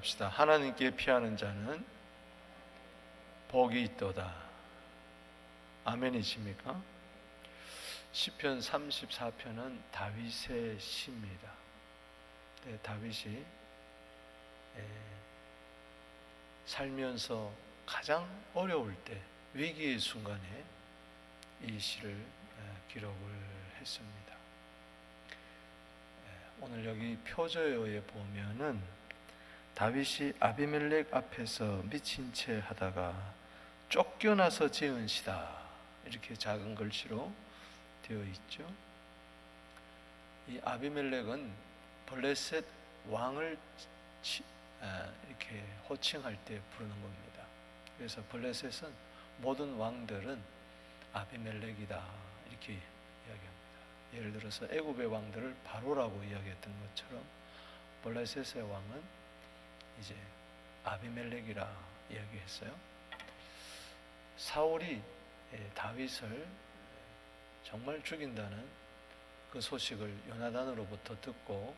따라합시다. 하나님께 피하는 자는 복이 있도다. 아멘이십니까? 시편 34편은 다윗의 시입니다. 다윗이 살면서 가장 어려울 때, 위기의 순간에 이 시를 기록을 했습니다. 오늘 여기 표저에 보면은 다윗이 아비멜렉 앞에서 미친 채 하다가 쫓겨나서 지은 시다, 이렇게 작은 글씨로 되어 있죠. 이 아비멜렉은 블레셋 왕을 이렇게 호칭할 때 부르는 겁니다. 그래서 블레셋은 모든 왕들은 아비멜렉이다, 이렇게 이야기합니다. 예를 들어서 애굽의 왕들을 바로라고 이야기했던 것처럼 블레셋의 왕은 이제 아비멜렉이라 이야기했어요. 사울이 다윗을 정말 죽인다는 그 소식을 요나단으로부터 듣고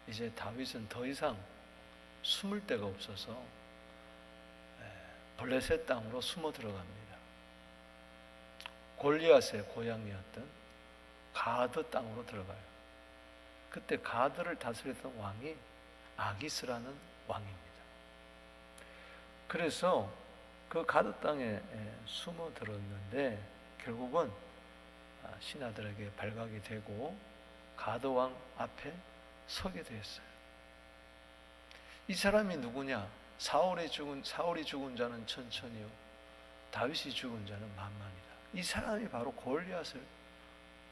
이제 다윗은 더 이상 숨을 데가 없어서 블레셋 땅으로 숨어 들어갑니다. 골리앗의 고향이었던 가드 땅으로 들어가요. 그때 가드를 다스렸던 왕이 아기스라는 왕입니다. 그래서 그 가드 땅에 숨어 들었는데 결국은 신하들에게 발각이 되고 가드 왕 앞에 서게 되었어요. 이 사람이 누구냐? 사울이 죽은 자는 천천히요, 다윗이 죽은 자는 만만이다. 이 사람이 바로 골리앗을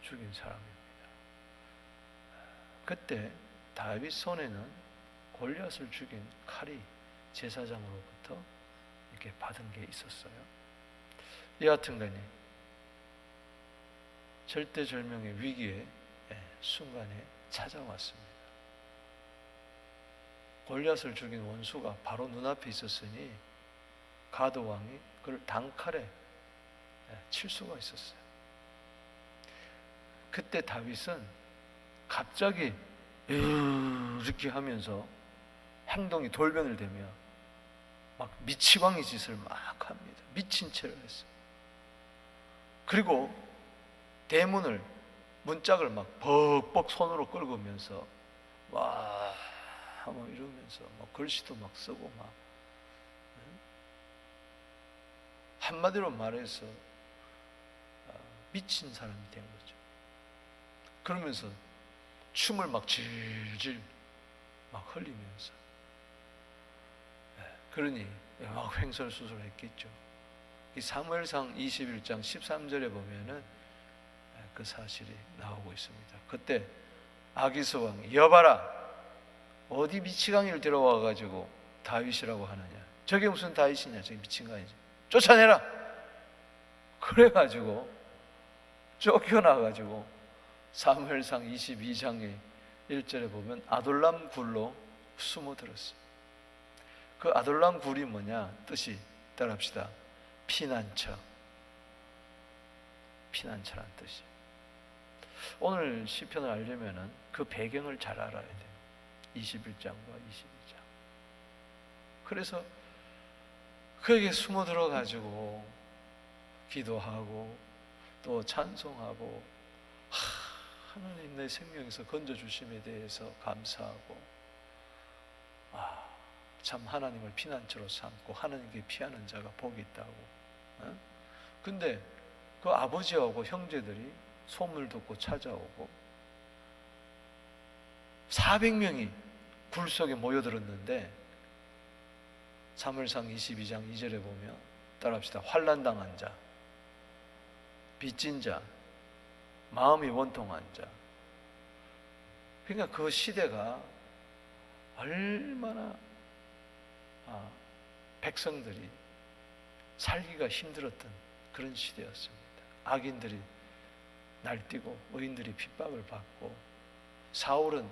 죽인 사람입니다. 그때 다윗 손에는 골리앗을 죽인 칼이 제사장으로부터 이렇게 받은 게 있었어요. 여하튼간에 절대절명의 위기의 순간에 찾아왔습니다. 골리앗을 죽인 원수가 바로 눈앞에 있었으니 가드 왕이 그를 단칼에 칠 수가 있었어요. 그때 다윗은 갑자기 이렇게 하면서 행동이 돌변을 되며 막 미치광이 짓을 막 합니다. 미친 채를 했어요. 그리고 대문을, 문짝을 막 벅벅 손으로 끌고면서 와 하고 이러면서 막 글씨도 막 쓰고 막, 한마디로 말해서 미친 사람이 된 거죠. 그러면서 춤을 막 질질 막 흘리면서, 그러니 막 횡설수설했겠죠. 이 사무엘상 21장 13절에 보면은 그 사실이 나오고 있습니다. 그때 아기스 왕이 여봐라, 어디 미치광이를 데려와 가지고 다윗이라고 하느냐, 저게 무슨 다윗이냐, 저게 미친 거 아니지, 쫓아내라. 그래가지고 쫓겨나가지고 사무엘상 22장의 1절에 보면 아돌람 굴로 숨어들었어요. 그 아돌람 굴이 뭐냐, 뜻이 따라합시다. 피난처, 피난처란 뜻이. 오늘 시편을 알려면은 그 배경을 잘 알아야 돼요. 21장과 22장. 그래서 그에게 숨어 들어가지고 기도하고 또 찬송하고, 하나님 내 생명에서 건져주심에 대해서 감사하고, 참 하나님을 피난처로 삼고 하나님께 피하는 자가 복이 있다고. 근데 그 아버지하고 형제들이 소문을 듣고 찾아오고 400명이 굴 속에 모여들었는데 사무엘상 22장 2절에 보면 따라합시다. 환난당한 자, 빚진 자, 마음이 원통한 자. 그러니까 그 시대가 얼마나 백성들이 살기가 힘들었던 그런 시대였습니다. 악인들이 날뛰고 의인들이 핍박을 받고, 사울은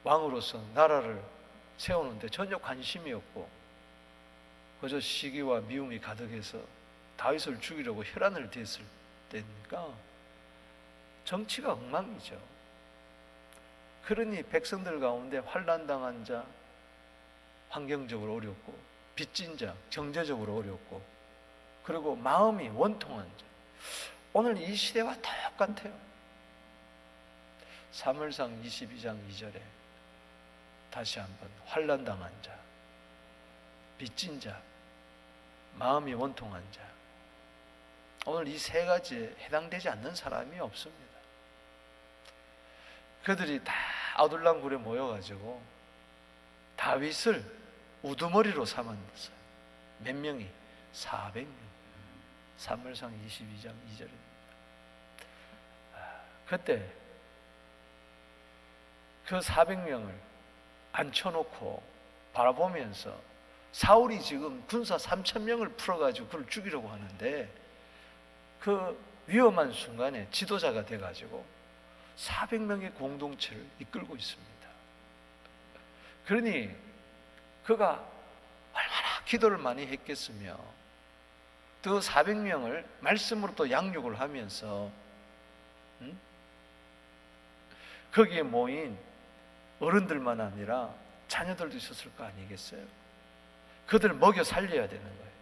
왕으로서 나라를 세우는데 전혀 관심이 없고 그저 시기와 미움이 가득해서 다윗을 죽이려고 혈안을 댔을 때니까 정치가 엉망이죠. 그러니 백성들 가운데 환난당한 자, 환경적으로 어렵고, 빚진 자, 경제적으로 어렵고, 그리고 마음이 원통한 자. 오늘 이 시대와 똑같아요. 사무엘상 22장 2절에 다시 한번 환난당한 자, 빚진 자, 마음이 원통한 자. 오늘 이 세 가지에 해당되지 않는 사람이 없습니다. 그들이 다 아둘람 굴에 모여가지고 다윗을 우두머리로 삼았어요. 몇 명이? 400명. 사무엘상 22장 2절입니다. 그때 그 400명을 앉혀놓고 바라보면서 사울이 지금 군사 3,000명을 풀어가지고 그를 죽이려고 하는데, 그 위험한 순간에 지도자가 돼가지고 400명의 공동체를 이끌고 있습니다. 그러니 그가 얼마나 기도를 많이 했겠으며, 그 400명을 말씀으로 또 양육을 하면서 거기에 모인 어른들만 아니라 자녀들도 있었을 거 아니겠어요? 그들을 먹여 살려야 되는 거예요.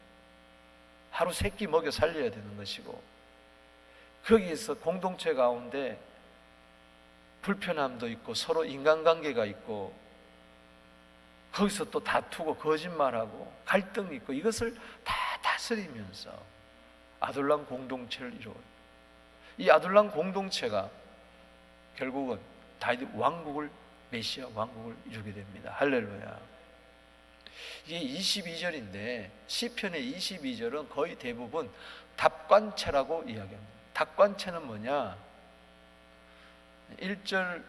하루 세 끼 먹여 살려야 되는 것이고, 거기에서 공동체 가운데 불편함도 있고 서로 인간관계가 있고, 거기서 또 다투고 거짓말하고 갈등이 있고, 이것을 다 다스리면서 아둘람 공동체를 이루어요. 이 아둘람 공동체가 결국은 다윗 왕국을, 메시아 왕국을 이루게 됩니다. 할렐루야. 이게 22절인데 시편의 22절은 거의 대부분 답관체라고 이야기합니다. 답관체는 뭐냐? 1절,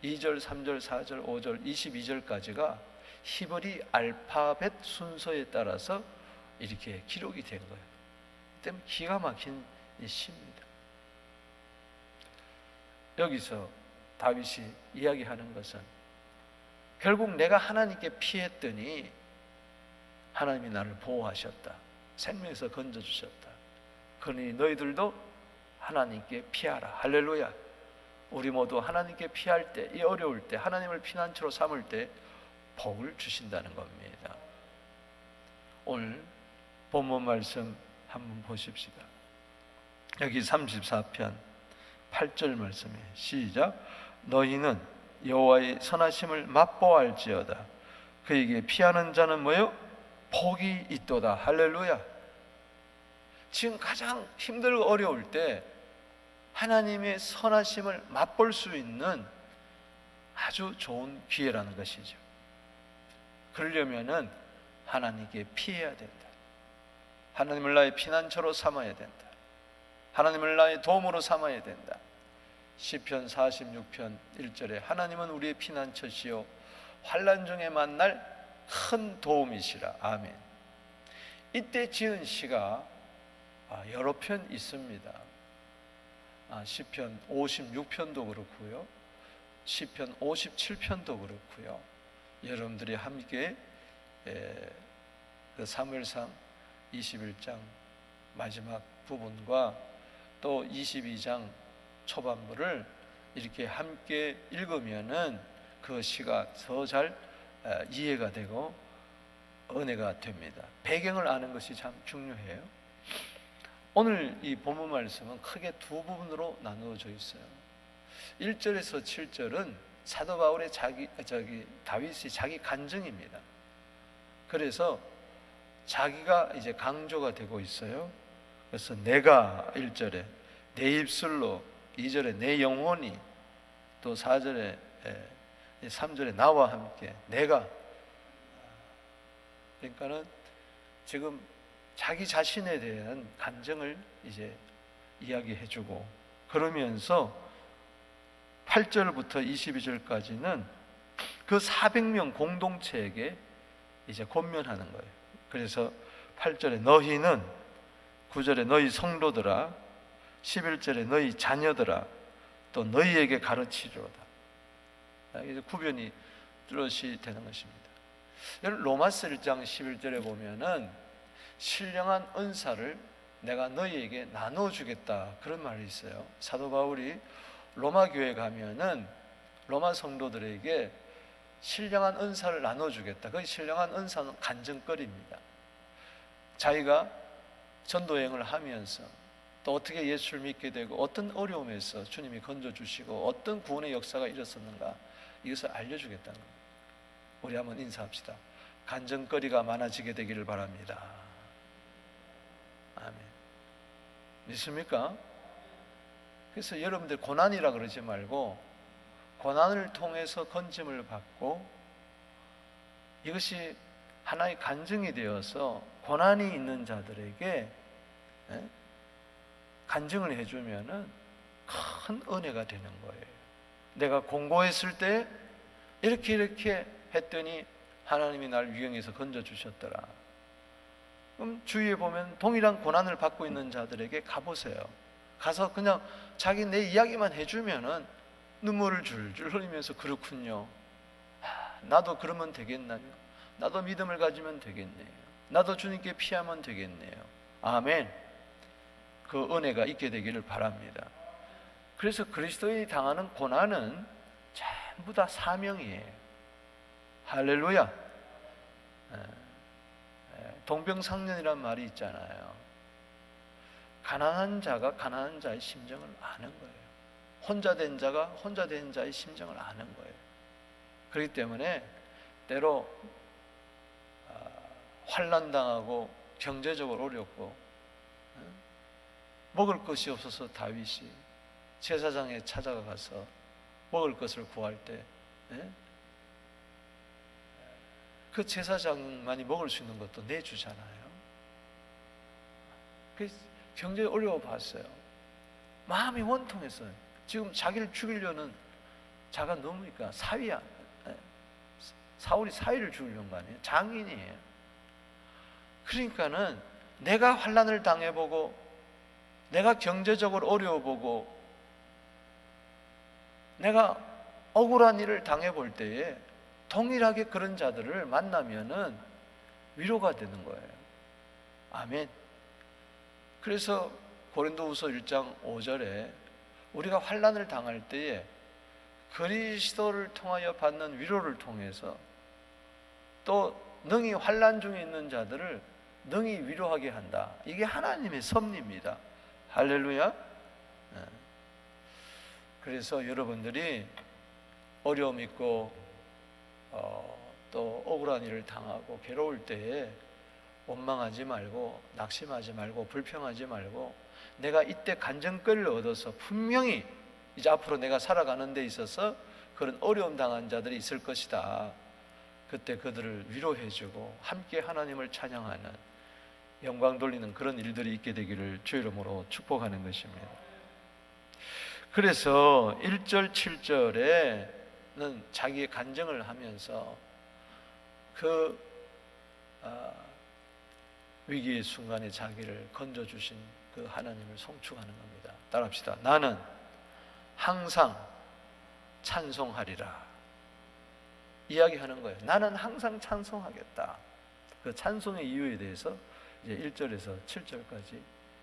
2절, 3절, 4절, 5절, 22절까지가 히브리 알파벳 순서에 따라서 이렇게 기록이 된 거예요. 때문에 기가 막힌 시입니다. 여기서 다윗이 이야기하는 것은 결국 내가 하나님께 피했더니 하나님이 나를 보호하셨다. 생명에서 건져주셨다. 그러니 너희들도 하나님께 피하라. 할렐루야. 우리 모두 하나님께 피할 때, 이 어려울 때, 하나님을 피난처로 삼을 때 복을 주신다는 겁니다. 오늘 본문 말씀 한번 보십시다. 여기 34편 8절 말씀에 시작. 너희는 여호와의 선하심을 맛보알지어다. 그에게 피하는 자는 뭐요? 복이 있도다. 할렐루야. 지금 가장 힘들고 어려울 때 하나님의 선하심을 맛볼 수 있는 아주 좋은 기회라는 것이죠. 그러려면은 하나님께 피해야 된다. 하나님을 나의 피난처로 삼아야 된다. 하나님을 나의 도움으로 삼아야 된다. 시편 46편 1절에 하나님은 우리의 피난처시요 환난 중에 만날 큰 도움이시라. 아멘. 이때 지은 시가 여러 편 있습니다. 시편 56편도 그렇고요, 시편 57편도 그렇고요. 여러분들이 함께 그 사무엘상 21장 마지막 부분과 또 22장 초반부를 이렇게 함께 읽으면은 그 시가 더 잘 이해가 되고 은혜가 됩니다. 배경을 아는 것이 참 중요해요. 오늘 이 본문 말씀은 크게 두 부분으로 나누어져 있어요. 1절에서 7절은 사도 바울의 다윗이 자기 간증입니다. 그래서 자기가 이제 강조가 되고 있어요. 그래서 내가 1절에 내 입술로, 2절에 내 영혼이, 또 4절에 3절에 나와 함께 내가, 그러니까는 지금 자기 자신에 대한 간증을 이제 이야기해주고, 그러면서 8절부터 22절까지는 그 400명 공동체에게 이제 권면하는 거예요. 그래서 8절에 너희는, 9절에 너희 성도들아, 11절에 너희 자녀들아, 또 너희에게 가르치리로다. 이제 구변이 뚜렷이 되는 것입니다. 로마서 1장 11절에 보면은 신령한 은사를 내가 너희에게 나눠주겠다, 그런 말이 있어요. 사도 바울이 로마 교회 가면은 로마 성도들에게 신령한 은사를 나눠주겠다. 그 신령한 은사는 간증거리입니다. 자기가 전도여행을 하면서 또 어떻게 예수를 믿게 되고 어떤 어려움에서 주님이 건져주시고 어떤 구원의 역사가 일어섰는가, 이것을 알려주겠다는 겁니다. 우리 한번 인사합시다. 간증거리가 많아지게 되기를 바랍니다. 아멘. 믿습니까? 그래서 여러분들 고난이라 그러지 말고 고난을 통해서 건짐을 받고 이것이 하나의 간증이 되어서 고난이 있는 자들에게 간증을 해주면은 큰 은혜가 되는 거예요. 내가 공고했을 때 이렇게 했더니 하나님이 날 위경에서 건져주셨더라. 그럼 주위에 보면 동일한 고난을 받고 있는 자들에게 가보세요. 가서 그냥 자기 내 이야기만 해주면은 눈물을 줄줄 흘리면서 그렇군요. 나도 그러면 되겠나요? 나도 믿음을 가지면 되겠네요. 나도 주님께 피하면 되겠네요. 아멘. 그 은혜가 있게 되기를 바랍니다. 그래서 그리스도인이 당하는 고난은 전부 다 사명이에요. 할렐루야. 동병상련이란 말이 있잖아요. 가난한 자가 가난한 자의 심정을 아는 거예요. 혼자 된 자가 혼자 된 자의 심정을 아는 거예요. 그렇기 때문에 때로 환난당하고 경제적으로 어렵고 먹을 것이 없어서 다윗이 제사장에 찾아가서 먹을 것을 구할 때 그 제사장만이 먹을 수 있는 것도 내주잖아요. 그 경제에 어려워 봤어요. 마음이 원통했어요. 지금 자기를 죽이려는 자가 넘으니까 사위야. 사울이 사위를 죽이려는 거 아니에요? 장인이에요. 그러니까는 내가 환난을 당해보고 내가 경제적으로 어려워보고 내가 억울한 일을 당해볼 때에 동일하게 그런 자들을 만나면은 위로가 되는 거예요. 아멘. 그래서 고린도후서 1장 5절에 우리가 환난을 당할 때에 그리스도를 통하여 받는 위로를 통해서 또 능히 환난 중에 있는 자들을 능히 위로하게 한다. 이게 하나님의 섭리입니다. 할렐루야. 그래서 여러분들이 어려움 있고 또 억울한 일을 당하고 괴로울 때에 원망하지 말고 낙심하지 말고 불평하지 말고 내가 이때 간증거리를 얻어서 분명히 이제 앞으로 내가 살아가는 데 있어서 그런 어려움 당한 자들이 있을 것이다. 그때 그들을 위로해주고 함께 하나님을 찬양하는 영광 돌리는 그런 일들이 있게 되기를 주 이름으로 축복하는 것입니다. 그래서 1절 7절에는 자기의 간증을 하면서 그 위기의 순간에 자기를 건져주신 그 하나님을 송축하는 겁니다. 따라합시다. 나는 항상 찬송하리라. 이야기하는 거예요. 나는 항상 찬송하겠다. 그 찬송의 이유에 대해서 이제 1절에서 7절까지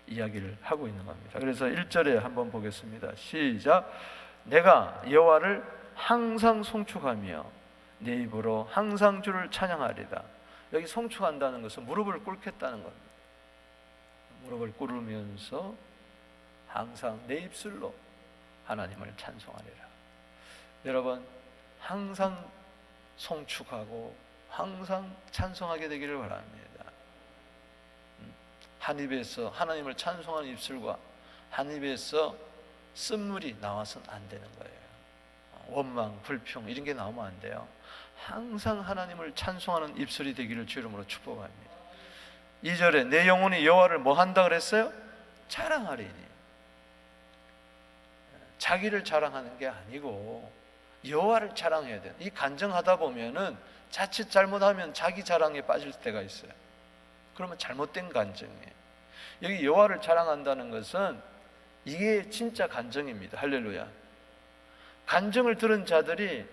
이야기를 하고 있는 겁니다. 그래서 1절에 한번 보겠습니다. 시작. 내가 여호와를 항상 송축하며 내 입으로 항상 주를 찬양하리다. 여기 송축한다는 것은 무릎을 꿇겠다는 겁니다. 무릎을 꿇으면서 항상 내 입술로 하나님을 찬송하리라. 여러분, 항상 송축하고 항상 찬송하게 되기를 바랍니다. 한 입에서 하나님을 찬송하는 입술과 한 입에서 쓴물이 나와서는 안 되는 거예요. 원망, 불평 이런 게 나오면 안 돼요. 항상 하나님을 찬송하는 입술이 되기를 주 이름으로 축복합니다. 2절에 내 영혼이 여호와를 뭐 한다 그랬어요? 자랑하리니. 자기를 자랑하는 게 아니고 여호와를 자랑해야 돼요. 이 간증하다 보면은 자칫 잘못하면 자기 자랑에 빠질 때가 있어요. 그러면 잘못된 간증이에요. 여기 여호와를 자랑한다는 것은 이게 진짜 간증입니다. 할렐루야. 간증을 들은 자들이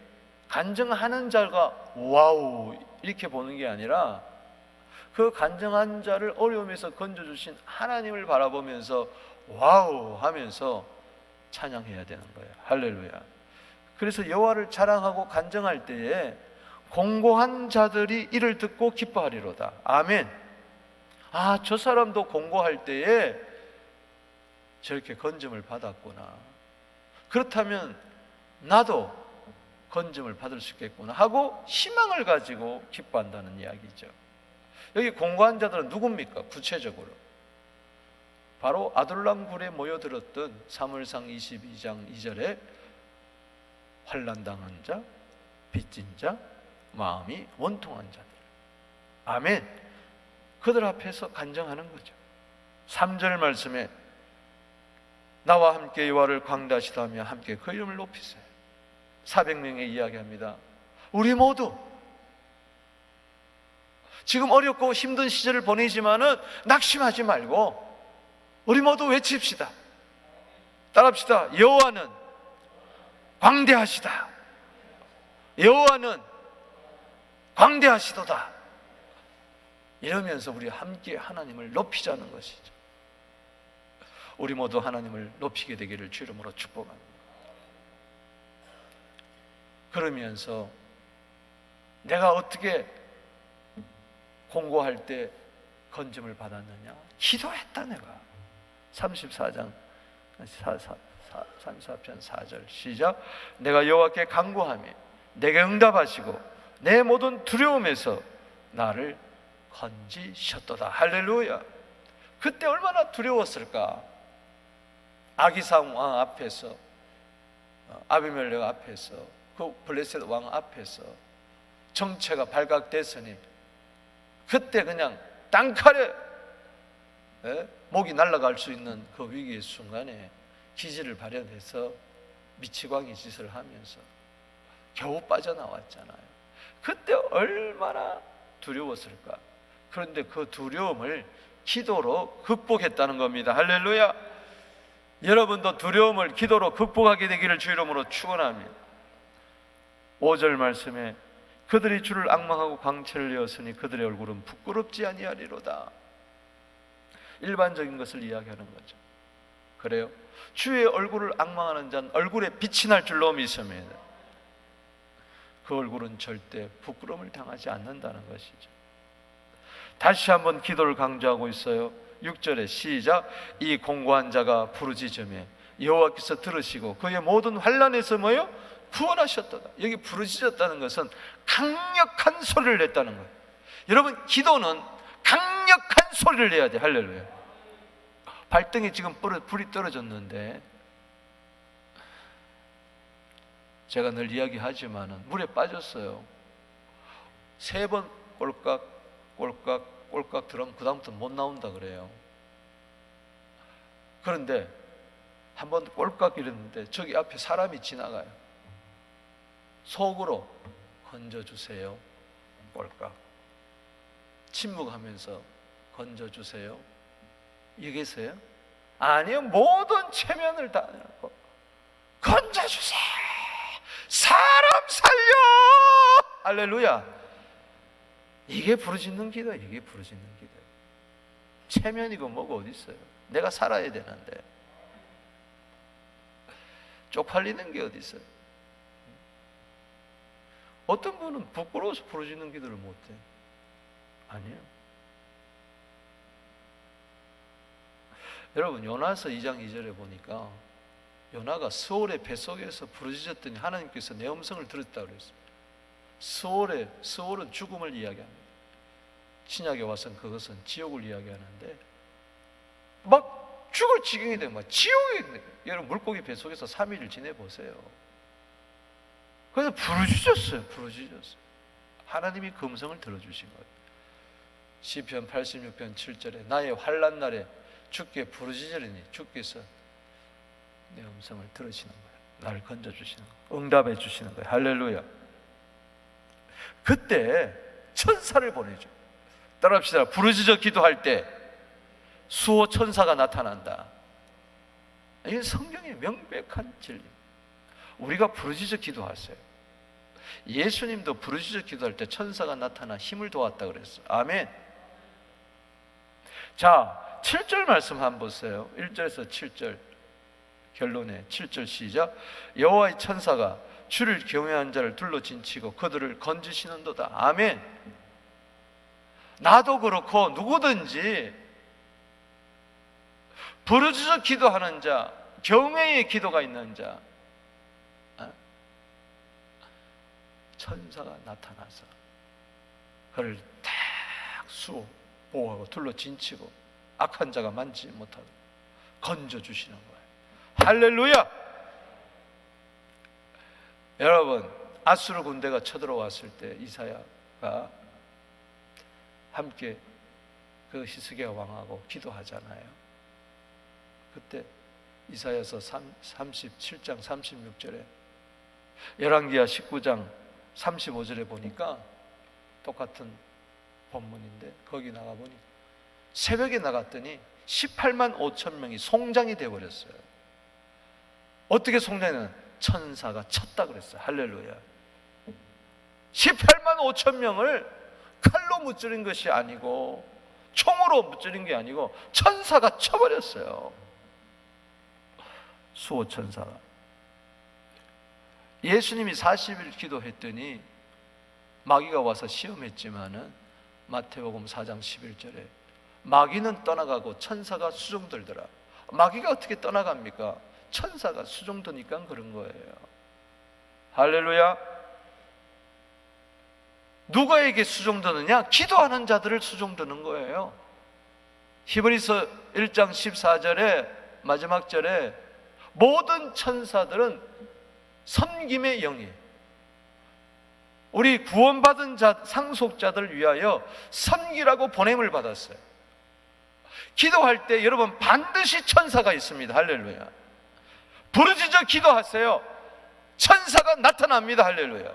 간증하는 자가 와우 이렇게 보는 게 아니라 그 간증한 자를 어려움에서 건져주신 하나님을 바라보면서 와우 하면서 찬양해야 되는 거예요. 할렐루야. 그래서 여호와를 자랑하고 간증할 때에 공고한 자들이 이를 듣고 기뻐하리로다. 아멘. 저 사람도 공고할 때에 저렇게 건짐을 받았구나. 그렇다면 나도 건짐을 받을 수 있겠구나 하고 희망을 가지고 기뻐한다는 이야기죠. 여기 공고한 자들은 누굽니까? 구체적으로 바로 아둘람 굴에 모여들었던 사무엘상 22장 2절에 환난당한 자, 빚진 자, 마음이 원통한 자들. 아멘. 그들 앞에서 간증하는 거죠. 3절 말씀에 나와 함께 여호와를 광대하시다며 함께 그 이름을 높이세요. 400명에 이야기합니다. 우리 모두 지금 어렵고 힘든 시절을 보내지만은 낙심하지 말고 우리 모두 외칩시다. 따라합시다. 여호와는 광대하시다. 여호와는 광대하시도다. 이러면서 우리 함께 하나님을 높이자는 것이죠. 우리 모두 하나님을 높이게 되기를 주 이름으로 축복합니다. 그러면서 내가 어떻게 공고할 때 건짐을 받았느냐? 기도했다. 내가 34장 34편 4절 시작. 내가 여호와께 간구하며 내게 응답하시고 내 모든 두려움에서 나를 건지셨도다. 할렐루야. 그때 얼마나 두려웠을까? 아기상 왕 앞에서, 아비멜렉 앞에서, 그 블레셋 왕 앞에서 정체가 발각됐으니 그때 그냥 땅칼에 목이 날아갈 수 있는 그 위기의 순간에 기지를 발현해서 미치광이 짓을 하면서 겨우 빠져나왔잖아요. 그때 얼마나 두려웠을까? 그런데 그 두려움을 기도로 극복했다는 겁니다. 할렐루야. 여러분도 두려움을 기도로 극복하게 되기를 주 이름으로 축원합니다. 5절 말씀에 그들이 주를 앙망하고 광채를 내었으니 그들의 얼굴은 부끄럽지 아니하리로다. 일반적인 것을 이야기하는 거죠. 그래요? 주의 얼굴을 앙망하는 자는 얼굴에 빛이 날 줄로 믿습니다. 그 얼굴은 절대 부끄러움을 당하지 않는다는 것이죠. 다시 한번 기도를 강조하고 있어요. 6절에 시작. 이 공고한 자가 부르짖음에 여호와께서 들으시고 그의 모든 환난에서 뭐요? 구원하셨도다. 여기 부르짖었다는 것은 강력한 소리를 냈다는 거예요. 여러분, 기도는 강력한 소리를 내야 돼. 할렐루야. 발등에 지금 불이 떨어졌는데 제가 늘 이야기하지만은 물에 빠졌어요. 3번 꼴깍 들어가면 그 다음부터 못 나온다 그래요. 그런데 한번 꼴깍 이랬는데 저기 앞에 사람이 지나가요. 속으로 건져주세요. 꼴깍. 침묵하면서 건져주세요. 얘기했어요? 아니요. 모든 체면을 다 내고 건져주세요. 사람 살려. 할렐루야. 이게 부르짖는 기도. 이게 부르짖는 기도. 체면이고 뭐고 어디 있어요? 내가 살아야 되는데 쪽팔리는 게 어디 있어요? 어떤 분은 부끄러워서 부르짖는 기도를 못해. 아니에요. 여러분, 요나서 2장 2절에 보니까 요나가 스올의 뱃속에서 부르짖었더니 하나님께서 내 음성을 들었다고 그랬어요. 스올은 죽음을 이야기합니다. 신약에 와서는 그것은 지옥을 이야기하는데 막 죽을 지경이 되면 막 지옥에 있는 거예요. 여러분, 물고기 뱃속에서 3일을 지내보세요. 그래서 부르짖었어요. 하나님이 그 음성을 들어주신 거예요. 시편 86편 7절에 나의 환난 날에 주께 부르짖으리니 주께서 내 음성을 들으시는 거예요. 나를 건져주시는 거예요. 응답해 주시는 거예요. 할렐루야. 그때 천사를 보내죠. 따라합시다. 부르짖어 기도할 때 수호 천사가 나타난다. 이게 성경의 명백한 진리. 우리가 부르짖어 기도하세요. 예수님도 부르짖어 기도할 때 천사가 나타나 힘을 도왔다 그랬어요. 아멘. 자, 7절 말씀 한번 보세요. 1절에서 7절 결론에 7절 시작. 여호와의 천사가 주를 경외한 자를 둘러 진치고 그들을 건지시는도다. 아멘. 나도 그렇고 누구든지 부르짖어 기도하는 자, 경외의 기도가 있는 자, 천사가 나타나서 그를 딱 보호하고 둘러 진치고 악한 자가 만지지 못하고 건져주시는 거예요. 할렐루야! 여러분, 아수르 군대가 쳐들어왔을 때 이사야가 함께 그 히스기야 왕하고 기도하잖아요. 그때 이사야서 37장 36절에, 열왕기하 19장 35절에 보니까 똑같은 본문인데, 거기 나가보니 새벽에 나갔더니 18만 5천 명이 송장이 되어버렸어요. 어떻게 송장이는? 천사가 쳤다 그랬어요. 할렐루야. 18만 5천 명을 칼로 무찌른 것이 아니고, 총으로 무찌른 게 아니고 천사가 쳐버렸어요. 수호 천사가. 예수님이 40일 기도했더니 마귀가 와서 시험했지만은 마태복음 4장 11절에 마귀는 떠나가고 천사가 수종들더라. 마귀가 어떻게 떠나갑니까? 천사가 수종드니까 그런 거예요. 할렐루야. 누구에게 수종드느냐? 기도하는 자들을 수종드는 거예요. 히브리서 1장 14절에 마지막 절에 모든 천사들은 섬김의 영이에요. 우리 구원받은 자, 상속자들을 위하여 섬기라고 보냄을 받았어요. 기도할 때 여러분 반드시 천사가 있습니다. 할렐루야. 부르짖어 기도하세요. 천사가 나타납니다. 할렐루야.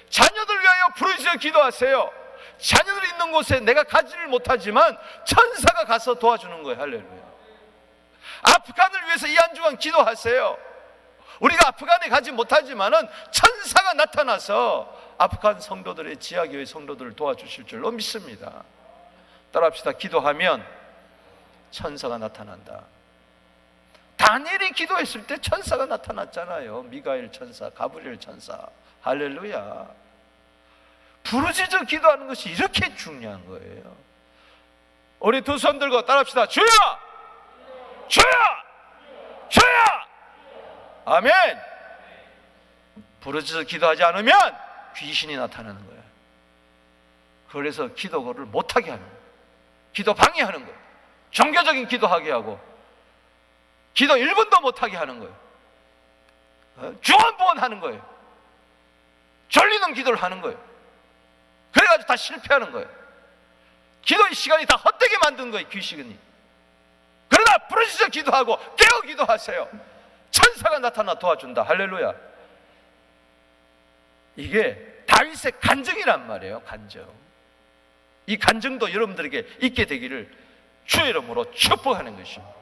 자녀들 위하여 부르짖어 기도하세요. 자녀들 있는 곳에 내가 가지를 못하지만 천사가 가서 도와주는 거예요. 할렐루야. 아프간을 위해서 이 한 주간 기도하세요. 우리가 아프간에 가지 못하지만은 천사가 나타나서 아프간 성도들의 지하교회 성도들을 도와주실 줄로 믿습니다. 따라합시다. 기도하면 천사가 나타난다. 다니엘이 기도했을 때 천사가 나타났잖아요. 미가엘 천사, 가브리엘 천사. 할렐루야. 부르짖어 기도하는 것이 이렇게 중요한 거예요. 우리 두 손 들고 따라합시다. 주여! 주여! 주여! 아멘. 부르짖어 기도하지 않으면 귀신이 나타나는 거예요. 그래서 기도를 못하게 하는 거예요. 기도 방해하는 거예요. 종교적인 기도하게 하고 기도 1분도 못하게 하는 거예요. 주원부원하는 거예요. 졸리는 기도를 하는 거예요. 그래가지고 다 실패하는 거예요. 기도의 시간이 다 헛되게 만든 거예요. 귀신이. 그러나 부르짖어 기도하고 깨어 기도하세요. 천사가 나타나 도와준다. 할렐루야. 이게 다윗의 간증이란 말이에요. 간증. 이 간증도 여러분들에게 있게 되기를 주의 이름으로 축복하는 것입니다.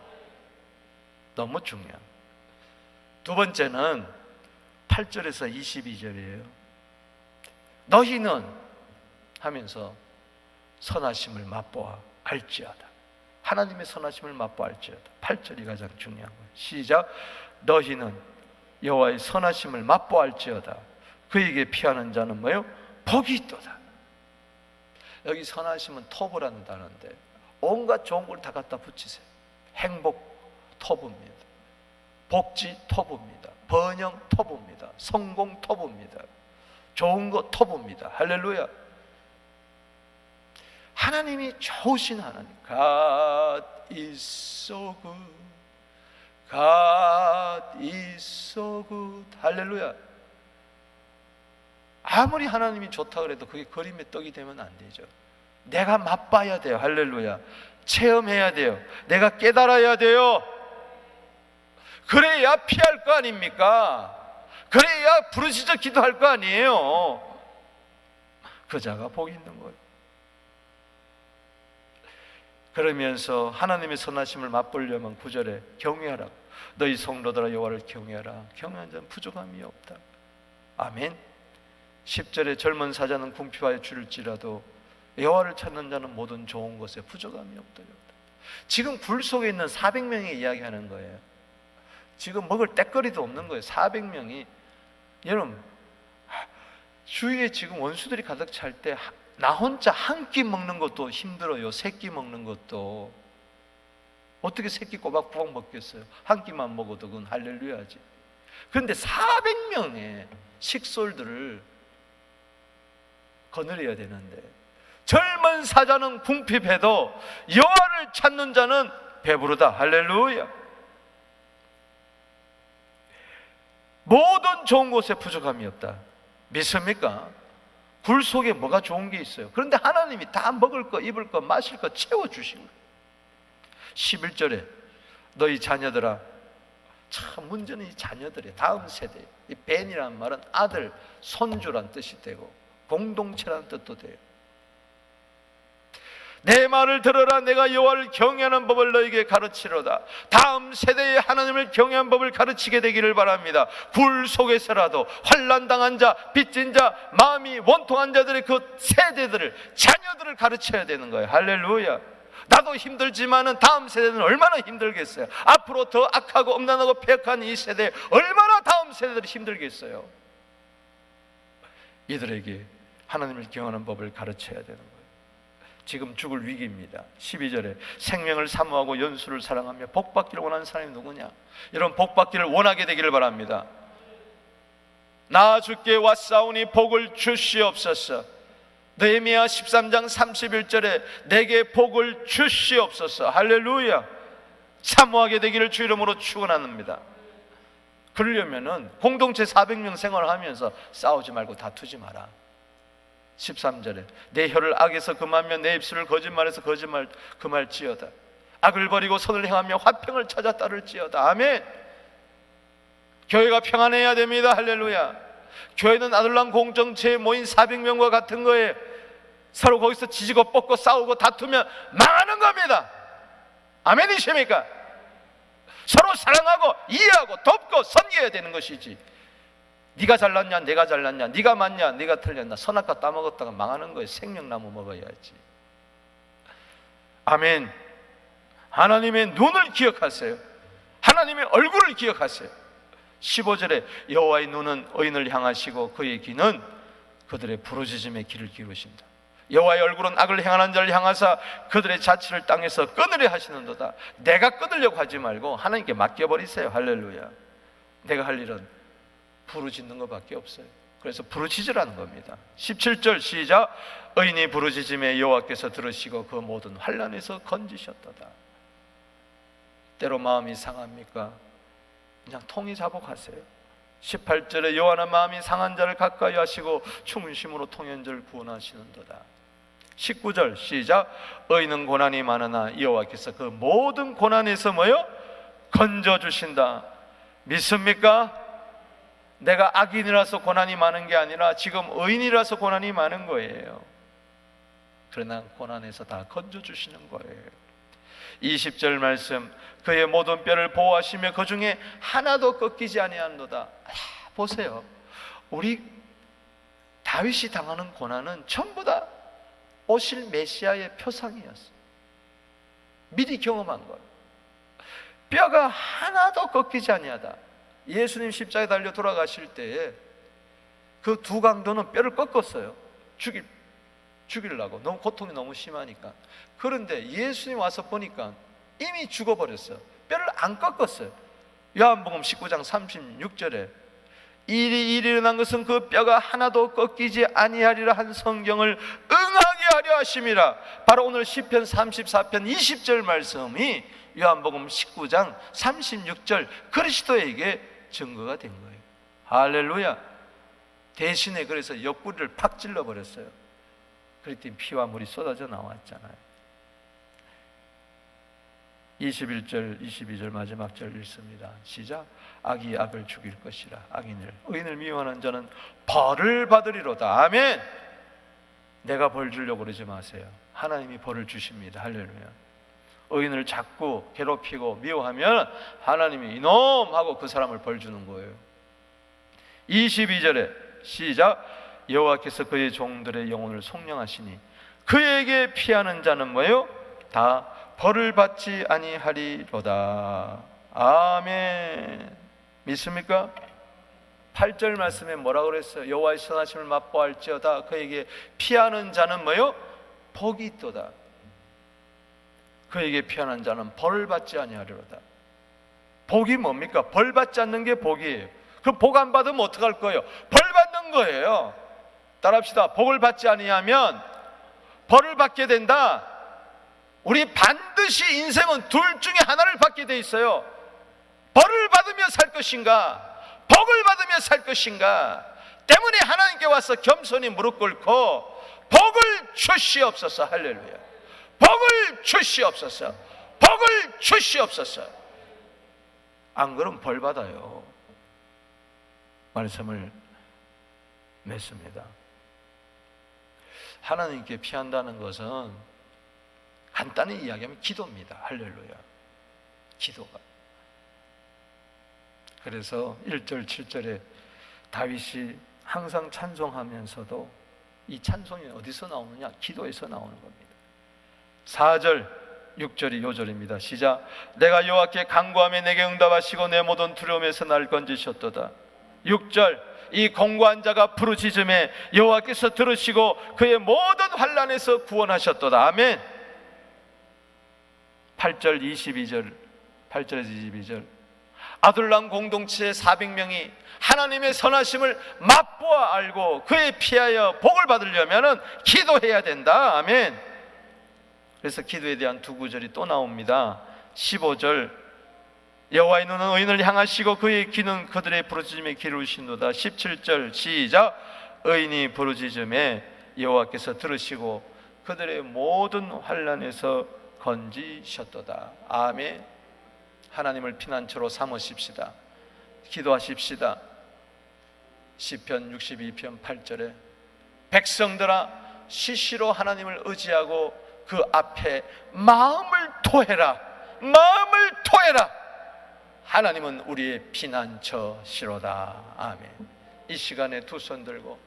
너무 중요한. 두 번째는 8절에서 22절이에요. 너희는 하면서 선하심을 맛보아 알지어다. 하나님의 선하심을 맛보아 알지어다. 8절이 가장 중요한 거예요. 시작. 너희는 여호와의 선하심을 맛보아 알지어다. 그에게 피하는 자는 뭐예요? 복이 있도다. 여기 선하심은 터보라는 단어인데 온갖 좋은 걸 다 갖다 붙이세요. 행복 터부입니다. 복지 터부입니다. 번영 터부입니다. 성공 터부입니다. 좋은 거 터부입니다. 할렐루야. 하나님이 좋으신 하나님. God is so good. God is so good. 할렐루야. 아무리 하나님이 좋다 그래도 그게 그림의 떡이 되면 안 되죠. 내가 맛봐야 돼요. 할렐루야. 체험해야 돼요. 내가 깨달아야 돼요. 그래야 피할 거 아닙니까? 그래야 부르짖어 기도할 거 아니에요. 그 자가 복이 있는 거예요. 그러면서 하나님의 선하심을 맛보려면 9절에 경외하라. 너희 성도들아 여호와를 경외하라. 경외한 자는 부족함이 없다. 아멘. 10절에 젊은 사자는 궁핍하여 줄일지라도 여호와를 찾는 자는 모든 좋은 것에 부족함이 없다. 지금 굴 속에 있는 400명이 이야기하는 거예요. 지금 먹을 때거리도 없는 거예요. 400명이 여러분, 주위에 지금 원수들이 가득 찰 때 나 혼자 한 끼 먹는 것도 힘들어요. 세 끼 먹는 것도. 어떻게 세 끼 꼬박꼬박 먹겠어요? 한 끼만 먹어도 그건 할렐루야지. 그런데 400명의 식솔들을 거느려야 되는데, 젊은 사자는 궁핍해도 여호와를 찾는 자는 배부르다. 할렐루야. 모든 좋은 곳에 부족함이 없다. 믿습니까? 굴 속에 뭐가 좋은 게 있어요? 그런데 하나님이 다 먹을 거, 입을 거, 마실 거 채워주신 거예요. 11절에 너희 자녀들아, 참 문제는 이 자녀들이에요. 다음 세대. 이 벤이라는 말은 아들, 손주란 뜻이 되고 공동체라는 뜻도 돼요. 내 말을 들어라. 내가 여호와를 경외하는 법을 너에게 가르치로다. 다음 세대에 하나님을 경외하는 법을 가르치게 되기를 바랍니다. 굴 속에서라도 환난 당한 자, 빚진 자, 마음이 원통한 자들의 그 세대들을, 자녀들을 가르쳐야 되는 거예요. 할렐루야. 나도 힘들지만은 다음 세대는 얼마나 힘들겠어요. 앞으로 더 악하고 음란하고 폐역한 이 세대, 얼마나 다음 세대들이 힘들겠어요. 이들에게 하나님을 경외하는 법을 가르쳐야 되는 거예요. 지금 죽을 위기입니다. 12절에 생명을 사모하고 연수를 사랑하며 복받기를 원하는 사람이 누구냐? 여러분, 복받기를 원하게 되기를 바랍니다. 나 주께 왔사오니 복을 주시옵소서. 느헤미야 13장 31절에 내게 복을 주시옵소서. 할렐루야. 사모하게 되기를 주 이름으로 축원합니다. 그러려면은 공동체 400명 생활하면서 싸우지 말고 다투지 마라. 13절에 내 혀를 악에서 금하며 내 입술을 거짓말에서 거짓말 금할지어다. 악을 버리고 선을 행하며 화평을 찾아 따를지어다. 아멘. 교회가 평안해야 됩니다. 할렐루야. 교회는 아들랑 공동체에 모인 400명과 같은 거예요. 서로 거기서 지지고 뻗고 싸우고 다투면 망하는 겁니다. 아멘이십니까? 서로 사랑하고 이해하고 돕고 섬겨야 되는 것이지, 네가 잘났냐 내가 잘났냐, 네가 맞냐 네가 틀렸냐, 선악과 따먹었다가 망하는 거예요. 생명나무 먹어야지. 아멘. 하나님의 눈을 기억하세요. 하나님의 얼굴을 기억하세요. 15절에 여호와의 눈은 의인을 향하시고 그의 귀는 그들의 부르짖음의 귀를 기울이신다. 여호와의 얼굴은 악을 행하는 자를 향하사 그들의 자취를 땅에서 끊으려 하시는도다. 내가 끊으려고 하지 말고 하나님께 맡겨버리세요. 할렐루야. 내가 할 일은 부르짖는 것밖에 없어요. 그래서 부르짖으라는 겁니다. 17절 시작. 의인이 부르짖음에 여호와께서 들으시고 그 모든 환난에서 건지셨도다. 때로 마음이 상합니까? 그냥 통이 자복하세요. 18절에 여호와는 마음이 상한 자를 가까이 하시고 충심으로 통연자를 구원하시는도다. 19절 시작. 의인은 고난이 많으나 여호와께서 그 모든 고난에서 뭐요? 건져주신다. 믿습니까? 내가 악인이라서 고난이 많은 게 아니라 지금 의인이라서 고난이 많은 거예요. 그러나 고난에서 다 건져주시는 거예요. 20절 말씀. 그의 모든 뼈를 보호하시며 그 중에 하나도 꺾이지 아니하는도다. 보세요. 우리 다윗이 당하는 고난은 전부 다 오실 메시아의 표상이었어요. 미리 경험한 것. 뼈가 하나도 꺾이지 아니하다. 예수님 십자가에 달려 돌아가실 때에 그 두 강도는 뼈를 꺾었어요. 죽이려고. 너무 고통이 너무 심하니까. 그런데 예수님 와서 보니까 이미 죽어버렸어요. 뼈를 안 꺾었어요. 요한복음 19장 36절에 일이 일어난 것은 그 뼈가 하나도 꺾이지 아니하리라 한 성경을 응하게 하려 하심이라. 바로 오늘 시편 34편 20절 말씀이 요한복음 19장 36절 그리스도에게 증거가 된 거예요. 할렐루야. 대신에 그래서 옆구리를 팍 찔러버렸어요. 그랬더니 피와 물이 쏟아져 나왔잖아요. 21절 22절 마지막 절 읽습니다. 시작. 악이 악을 죽일 것이라. 악인을 의인을 미워하는 자는 벌을 받으리로다. 아멘. 내가 벌 주려고 그러지 마세요. 하나님이 벌을 주십니다. 할렐루야. 의인을 자꾸 괴롭히고 미워하면 하나님이 이놈 하고 그 사람을 벌 주는 거예요. 22절에 시작. 여호와께서 그의 종들의 영혼을 속량하시니 그에게 피하는 자는 뭐예요? 다 벌을 받지 아니하리로다. 아멘. 믿습니까? 8절 말씀에 뭐라 그랬어요? 여호와의 선하심을 맛보할지어다 그에게 피하는 자는 뭐요? 복이 있도다. 그에게 피하는 자는 벌을 받지 아니하리로다. 복이 뭡니까? 벌 받지 않는 게 복이에요. 그럼 복 안 받으면 어떡할 거예요? 벌 받는 거예요. 따라합시다. 복을 받지 아니하면 벌을 받게 된다. 우리 반드시 인생은 둘 중에 하나를 받게 돼 있어요. 벌을 받으며 살 것인가, 복을 받으며 살 것인가. 때문에 하나님께 와서 겸손히 무릎 꿇고 복을 주시옵소서. 할렐루야. 복을 주시옵소서. 복을 주시옵소서. 안 그러면 벌 받아요. 말씀을 맺습니다. 하나님께 피한다는 것은 간단히 이야기하면 기도입니다. 할렐루야. 기도가. 그래서 1절 7절에 다윗이 항상 찬송하면서도 이 찬송이 어디서 나오느냐? 기도에서 나오는 겁니다. 4절 6절이 요절입니다. 시작. 내가 여호와께 간구하며 내게 응답하시고 내 모든 두려움에서 날 건지셨도다. 6절 이 공고한 자가 부르짖음에 여호와께서 들으시고 그의 모든 환난에서 구원하셨도다. 아멘. 8절 22절 8절에서 22절 아둘람 공동체의 400명이 하나님의 선하심을 맛보아 알고 그에 피하여 복을 받으려면 기도해야 된다. 아멘. 그래서 기도에 대한 두 구절이 또 나옵니다. 15절 여호와의 눈은 의인을 향하시고 그의 귀는 그들의 부르짖음에 기울이시도다. 17절 시작. 의인이 부르짖음에 여호와께서 들으시고 그들의 모든 환난에서 건지셨도다. 아멘. 하나님을 피난처로 삼으십시다. 기도하십시다. 시편 62편 8절에 백성들아 시시로 하나님을 의지하고 그 앞에 마음을 토해라. 마음을 토해라. 하나님은 우리의 피난처시로다. 아멘. 이 시간에 두 손 들고